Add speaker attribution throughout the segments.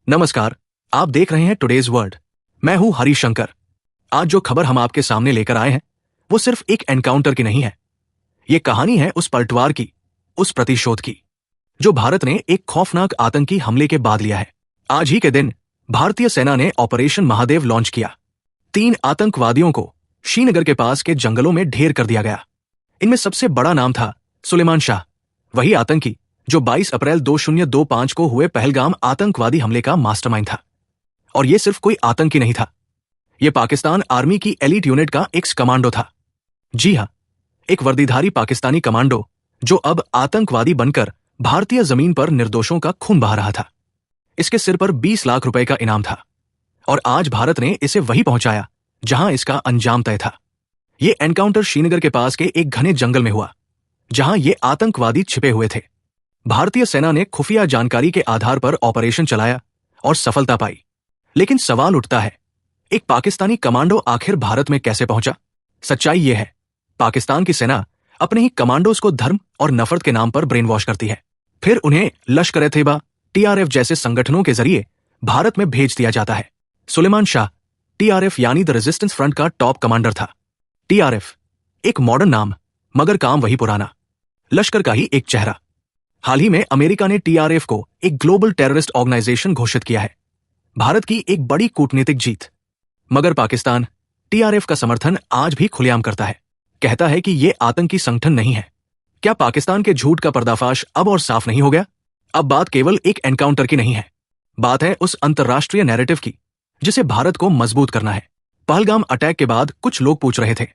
Speaker 1: नमस्कार। आप देख रहे हैं टुडेज वर्ल्ड। मैं हूं हरिशंकर। आज जो खबर हम आपके सामने लेकर आए हैं वो सिर्फ एक एनकाउंटर की नहीं है। ये कहानी है उस पलटवार की, उस प्रतिशोध की, जो भारत ने एक खौफनाक आतंकी हमले के बाद लिया है। आज ही के दिन भारतीय सेना ने ऑपरेशन महादेव लॉन्च किया। 3 आतंकवादियों को श्रीनगर के पास के जंगलों में ढेर कर दिया गया। इनमें सबसे बड़ा नाम था सुलेमान शाह, वही आतंकी जो 22 अप्रैल 2025 को हुए पहलगाम आतंकवादी हमले का मास्टरमाइंड था। और यह सिर्फ कोई आतंकी नहीं था, यह पाकिस्तान आर्मी की एलीट यूनिट का एक कमांडो था। जी हां, एक वर्दीधारी पाकिस्तानी कमांडो जो अब आतंकवादी बनकर भारतीय जमीन पर निर्दोषों का खून बहा रहा था। इसके सिर पर 20 लाख रुपए का इनाम था और आज भारत ने इसे वहीं पहुंचाया जहां इसका अंजाम तय था। यह एनकाउंटर श्रीनगर के पास के एक घने जंगल में हुआ जहां ये आतंकवादी छिपे हुए थे। भारतीय सेना ने खुफिया जानकारी के आधार पर ऑपरेशन चलाया और सफलता पाई। लेकिन सवाल उठता है, एक पाकिस्तानी कमांडो आखिर भारत में कैसे पहुंचा? सच्चाई यह है, पाकिस्तान की सेना अपने ही कमांडोज को धर्म और नफरत के नाम पर ब्रेन वॉश करती है। फिर उन्हें लश्कर-ए-तैयबा, टीआरएफ जैसे संगठनों के जरिए भारत में भेज दिया जाता है। सुलेमान शाह टीआरएफ यानी द रेजिस्टेंस फ्रंट का टॉप कमांडर था। टीआरएफ एक मॉडर्न नाम, मगर काम वही पुराना, लश्कर का ही एक चेहरा। हाल ही में अमेरिका ने टीआरएफ को एक ग्लोबल टेररिस्ट ऑर्गेनाइजेशन घोषित किया है। भारत की एक बड़ी कूटनीतिक जीत। मगर पाकिस्तान टीआरएफ का समर्थन आज भी खुलेआम करता है, कहता है कि यह आतंकी संगठन नहीं है। क्या पाकिस्तान के झूठ का पर्दाफाश अब और साफ नहीं हो गया? अब बात केवल एक एनकाउंटर की नहीं है, बात है उस अंतर्राष्ट्रीय नैरेटिव की जिसे भारत को मजबूत करना है। पहलगाम अटैक के बाद कुछ लोग पूछ रहे थे,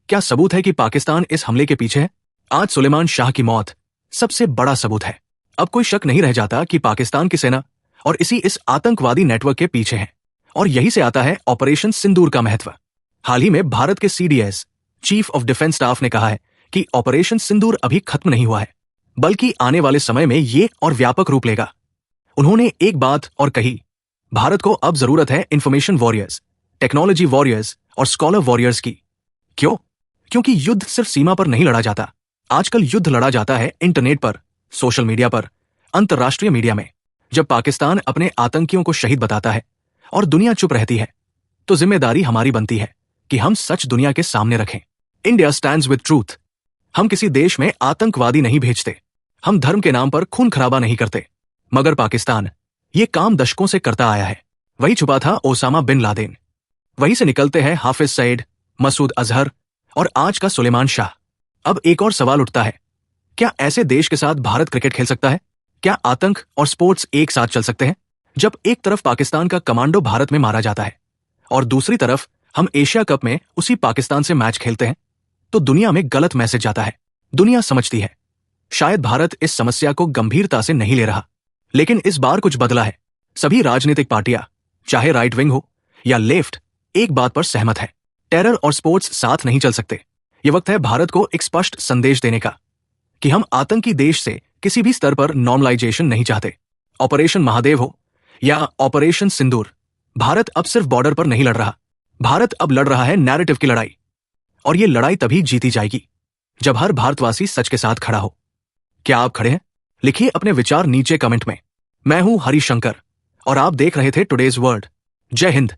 Speaker 1: क्या सबूत है कि पाकिस्तान इस हमले के पीछे है? आज सुलेमान शाह की मौत सबसे बड़ा सबूत है। अब कोई शक नहीं रह जाता कि पाकिस्तान की सेना और इस आतंकवादी नेटवर्क के पीछे है। और यही से आता है ऑपरेशन सिंदूर का महत्व। हाल ही में भारत के CDS, chief of defence staff, ने कहा है कि ऑपरेशन सिंदूर अभी खत्म नहीं हुआ है, बल्कि आने वाले समय में ये और व्यापक रूप लेगा। उन्होंने एक बात और कही, भारत को अब जरूरत है इंफॉर्मेशन वॉरियर्स, टेक्नोलॉजी वॉरियर्स और स्कॉलर वॉरियर्स की। क्यों? क्योंकि युद्ध सिर्फ सीमा पर नहीं लड़ा जाता, आजकल युद्ध लड़ा जाता है इंटरनेट पर, सोशल मीडिया पर, अंतर्राष्ट्रीय मीडिया में। जब पाकिस्तान अपने आतंकियों को शहीद बताता है और दुनिया चुप रहती है, तो जिम्मेदारी हमारी बनती है कि हम सच दुनिया के सामने रखें। India stands with truth. हम किसी देश में आतंकवादी नहीं भेजते, हम धर्म के नाम पर खून खराबा नहीं करते। मगर पाकिस्तान ये काम दशकों से करता आया है। वही छुपा था ओसामा बिन लादेन, वहीं से निकलते हैं हाफिज सईद, मसूद अजहर और आज का सुलेमान शाह। अब एक और सवाल उठता है, क्या ऐसे देश के साथ भारत क्रिकेट खेल सकता है? क्या आतंक और स्पोर्ट्स एक साथ चल सकते हैं? जब एक तरफ पाकिस्तान का कमांडो भारत में मारा जाता है और दूसरी तरफ हम एशिया कप में उसी पाकिस्तान से मैच खेलते हैं, तो दुनिया में गलत मैसेज जाता है। दुनिया समझती है शायद भारत इस समस्या को गंभीरता से नहीं ले रहा, लेकिन इस बार कुछ बदला है। सभी राजनीतिक पार्टियां, चाहे राइट विंग हो या लेफ्ट, एक बात पर सहमत है, टेरर और स्पोर्ट्स साथ नहीं चल सकते। ये वक्त है भारत को एक स्पष्ट संदेश देने का कि हम आतंकी देश से किसी भी स्तर पर नॉर्मलाइजेशन नहीं चाहते। ऑपरेशन महादेव हो या ऑपरेशन सिंदूर, भारत अब सिर्फ बॉर्डर पर नहीं लड़ रहा, भारत अब लड़ रहा है नैरेटिव की लड़ाई। और ये लड़ाई तभी जीती जाएगी जब हर भारतवासी सच के साथ खड़ा हो। क्या आप खड़े हैं? लिखिए अपने विचार नीचे कमेंट में। मैं हूं हरिशंकर और आप देख रहे थे टुडेज वर्ल्ड। जय हिंद।